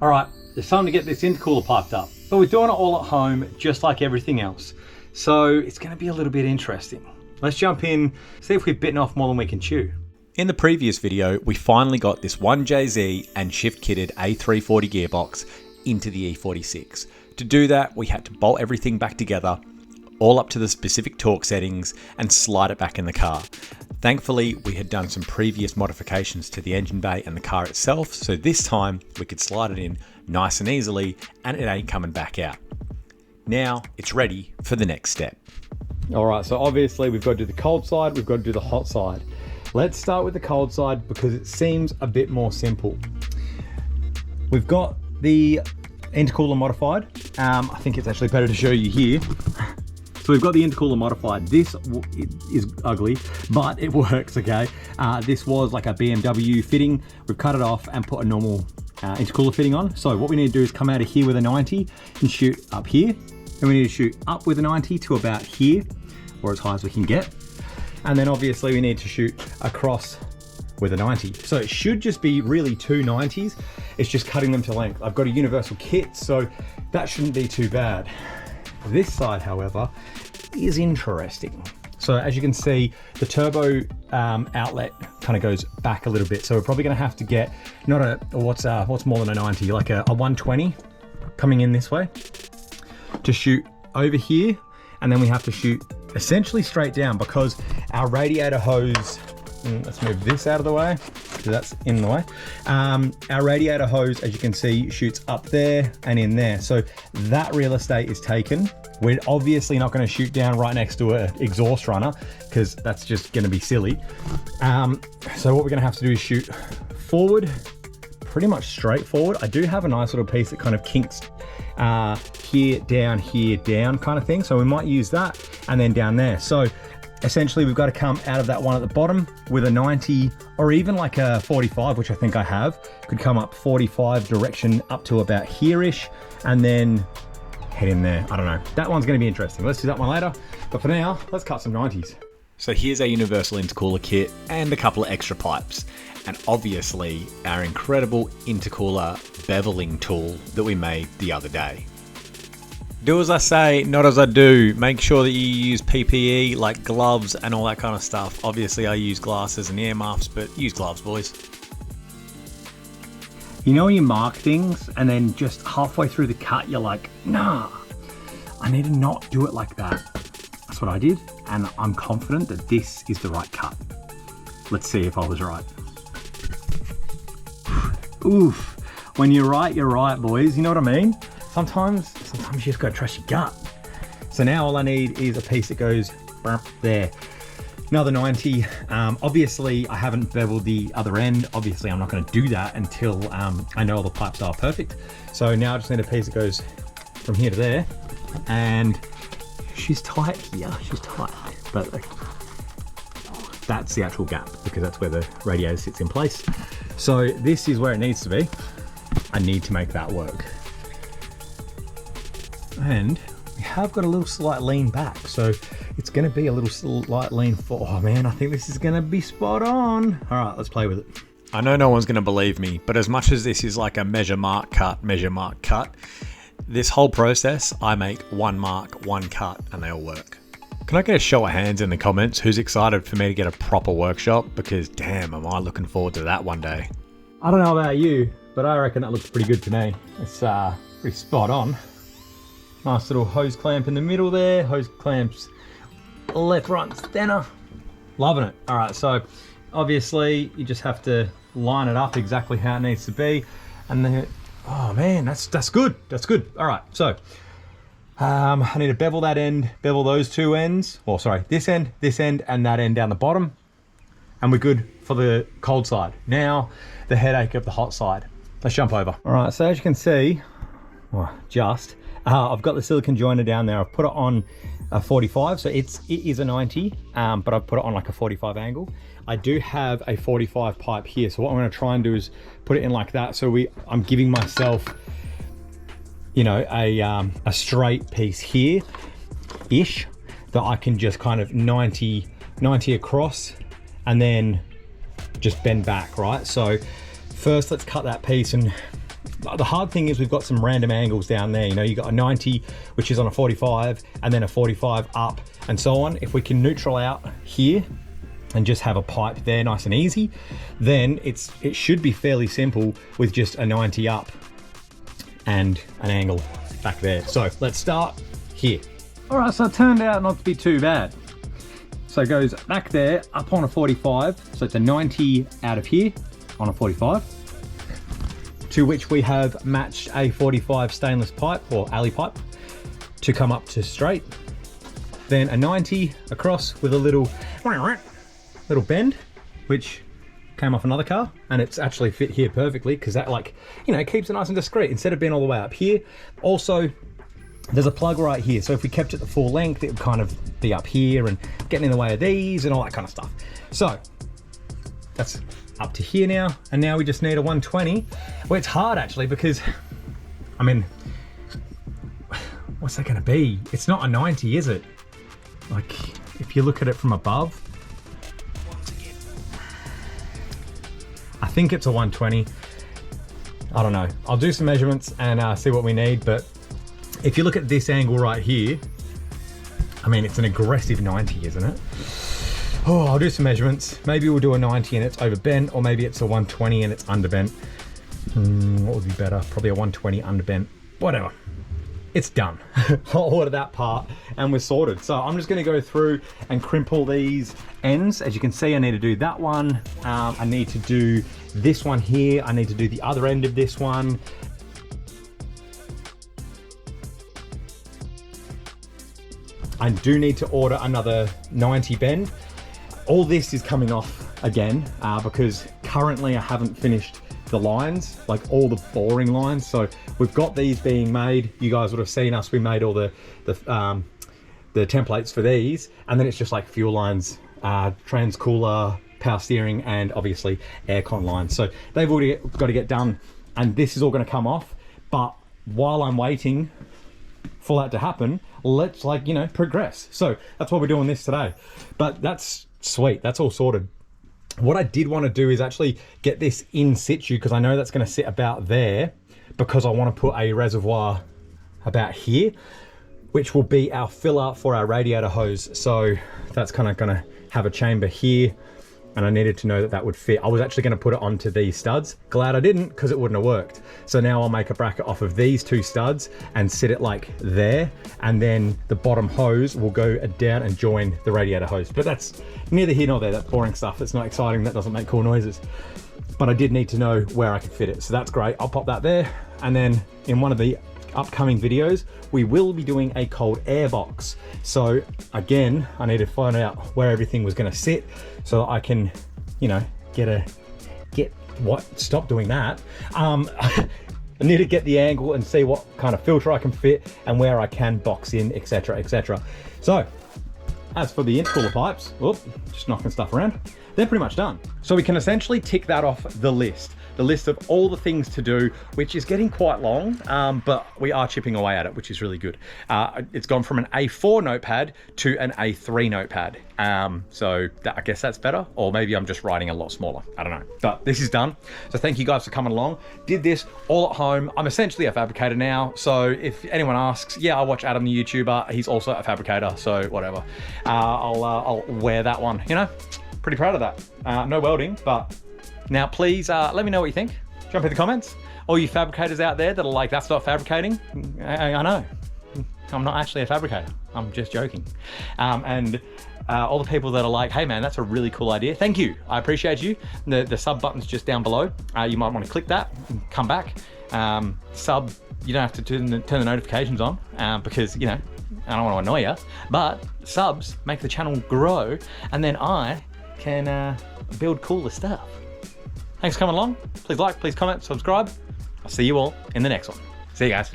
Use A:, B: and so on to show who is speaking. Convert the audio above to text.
A: All right, it's time to get this intercooler piped up, but we're doing it all at home, just like everything else. So it's gonna be a little bit interesting. Let's jump in, see if we've bitten off more than we can chew.
B: In the previous video, we finally got this 1JZ and shift kitted A340 gearbox into the E46. To do that, we had to bolt everything back together, all up to the specific torque settings, and slide it back in the car. Thankfully, we had done some previous modifications to the engine bay and the car itself, so this time we could slide it in nice and easily, and it ain't coming back out. Now it's ready for the next step.
A: All right, so obviously we've got to do the cold side, we've got to do the hot side. Let's start with the cold side because it seems a bit more simple. We've got the intercooler modified. I think it's actually better to show you here. So we've got the intercooler modified. This is ugly, but it works, okay? This was like a BMW fitting. We've cut it off and put a normal intercooler fitting on. So what we need to do is come out of here with a 90 and shoot up here. And we need to shoot up with a 90 to about here, or as high as we can get. And then obviously we need to shoot across with a 90. So it should just be really two 90s. It's just cutting them to length. I've got a universal kit, so that shouldn't be too bad. This side, however, is interesting. So as you can see, the turbo outlet kind of goes back a little bit. So we're probably gonna have to get, not a, what's more than a 90, like a 120 coming in this way to shoot over here. And then we have to shoot essentially straight down because our radiator hose, let's move this out of the way, because that's in the way. Our radiator hose, as you can see, shoots up there and in there. So that real estate is taken. We're obviously not going to shoot down right next to an exhaust runner because that's just going to be silly. So what we're going to have to do is shoot forward, pretty much straight forward. I do have a nice little piece that kind of kinks here, down kind of thing. So we might use that and then down there. So essentially we've got to come out of that one at the bottom with a 90 or even like a 45, which I think I have. Could come up 45 direction up to about here-ish and then head in there. I don't know. That one's going to be interesting. Let's do that one later. But for now, let's cut some 90s.
B: So here's our universal intercooler kit and a couple of extra pipes. And obviously our incredible intercooler beveling tool that we made the other day. Do as I say, not as I do. Make sure that you use PPE like gloves and all that kind of stuff. Obviously I use glasses and ear muffs, but use gloves, boys.
A: You know when you mark things and then just halfway through the cut, you're like, nah, I need to not do it like that. That's what I did. And I'm confident that this is the right cut. Let's see if I was right. Oof, when you're right, boys. You know what I mean? Sometimes you just gotta trust your gut. So now all I need is a piece that goes there. Another 90. Obviously I haven't beveled the other end. Obviously I'm not gonna do that until I know all the pipes are perfect. So now I just need a piece that goes from here to there. And she's tight here, she's tight. But that's the actual gap because that's where the radiator sits in place. So this is where it needs to be. I need to make that work. And we have got a little slight lean back. So it's gonna be a little slight lean forward. Oh man, I think this is gonna be spot on. All right, let's play with it.
B: I know no one's gonna believe me, but as much as this is like a measure mark cut, this whole process, I make one mark, one cut, and they all work. Can I get a show of hands in the comments who's excited for me to get a proper workshop? Because damn, am I looking forward to that one day.
A: I don't know about you, but I reckon that looks pretty good to me. It's pretty spot on. Nice little hose clamp in the middle there. Hose clamps left, right, and center. Loving it. All right, so obviously you just have to line it up exactly how it needs to be. And then, oh man, that's good. That's good. All right, so I need to bevel that end, bevel those two ends. Or sorry, this end, and that end down the bottom. And we're good for the cold side. Now, the headache of the hot side. Let's jump over. All right, so as you can see, well, I've got the silicone joiner down there. I've put it on a 45, so it is a 90, but I've put it on like a 45 angle. I do have a 45 pipe here, so what I'm gonna try and do is put it in like that. So I'm giving myself, you know, a straight piece here-ish that I can just kind of 90 across and then just bend back, right? So first let's cut that piece and the hard thing is we've got some random angles down there. You know, you got a 90, which is on a 45, and then a 45 up and so on. If we can neutral out here and just have a pipe there nice and easy, then it should be fairly simple with just a 90 up and an angle back there. So let's start here. All right, so it turned out not to be too bad. So it goes back there, up on a 45. So it's a 90 out of here on a 45, to which we have matched a 45 stainless pipe or alley pipe to come up to straight. Then a 90 across with a little bend, which came off another car, and it's actually fit here perfectly because that, like, you know, keeps it nice and discreet instead of being all the way up here. Also, there's a plug right here, so if we kept it the full length, it would kind of be up here and getting in the way of these and all that kind of stuff. So that's up to here now, and now we just need a 120. Well, it's hard actually because, I mean, what's that gonna be? It's not a 90, is it? Like, if you look at it from above, I think it's a 120. I don't know. I'll do some measurements and see what we need, but if you look at this angle right here, I mean, it's an aggressive 90, isn't it? Oh, I'll do some measurements. Maybe we'll do a 90 and it's overbent, or maybe it's a 120 and it's underbent. What would be better? Probably a 120 underbent. Whatever. It's done. I'll order that part and we're sorted. So I'm just gonna go through and crimp all these ends. As you can see, I need to do that one. I need to do this one here. I need to do the other end of this one. I do need to order another 90 bend. All this is coming off again because currently I haven't finished the lines, like all the boring lines. So we've got these being made. You guys would have seen us. We made all the templates for these, and then it's just like fuel lines, transcooler, power steering, and obviously aircon lines. So they've already got to get done, and this is all going to come off. But while I'm waiting for that to happen, let's, like, you know, progress. So that's what we're doing this today. But that's sweet. That's all sorted. What I did want to do is actually get this in situ, because I know that's going to sit about there, because I want to put a reservoir about here, which will be our filler for our radiator hose. So that's kind of going to have a chamber here, and I needed to know that that would fit. I was actually going to put it onto these studs. Glad I didn't, because it wouldn't have worked. So now I'll make a bracket off of these two studs and sit it like there, and then the bottom hose will go down and join the radiator hose. But that's neither here nor there. That's boring stuff. That's not exciting. That doesn't make cool noises. But I did need to know where I could fit it. So that's great. I'll pop that there. And then in one of the upcoming videos, we will be doing a cold air box. So again, I need to find out where everything was going to sit so that I can, you know, stop doing that. I need to get the angle and see what kind of filter I can fit and where I can box in, etc, etc. So as for the intercooler pipes, just knocking stuff around, they're pretty much done. So we can essentially tick that off the list of all the things to do, which is getting quite long, but we are chipping away at it, which is really good. It's gone from an A4 notepad to an A3 notepad. So I guess that's better, or maybe I'm just writing a lot smaller. I don't know, but this is done. So thank you guys for coming along. Did this all at home. I'm essentially a fabricator now. So if anyone asks, yeah, I watch Adam the YouTuber. He's also a fabricator, so whatever. I'll wear that one, you know? Pretty proud of that. No welding, but now please let me know what you think. Jump in the comments. All you fabricators out there that are like, that's not fabricating. I know, I'm not actually a fabricator. I'm just joking. And all the people that are like, hey man, that's a really cool idea. Thank you, I appreciate you. The sub button's just down below. You might want to click that and come back. Sub, you don't have to turn the notifications on because, you know, I don't want to annoy you, but subs make the channel grow, and then I can build cooler stuff. Thanks for coming along. Please like, please comment, subscribe. I'll see you all in the next one. See you guys.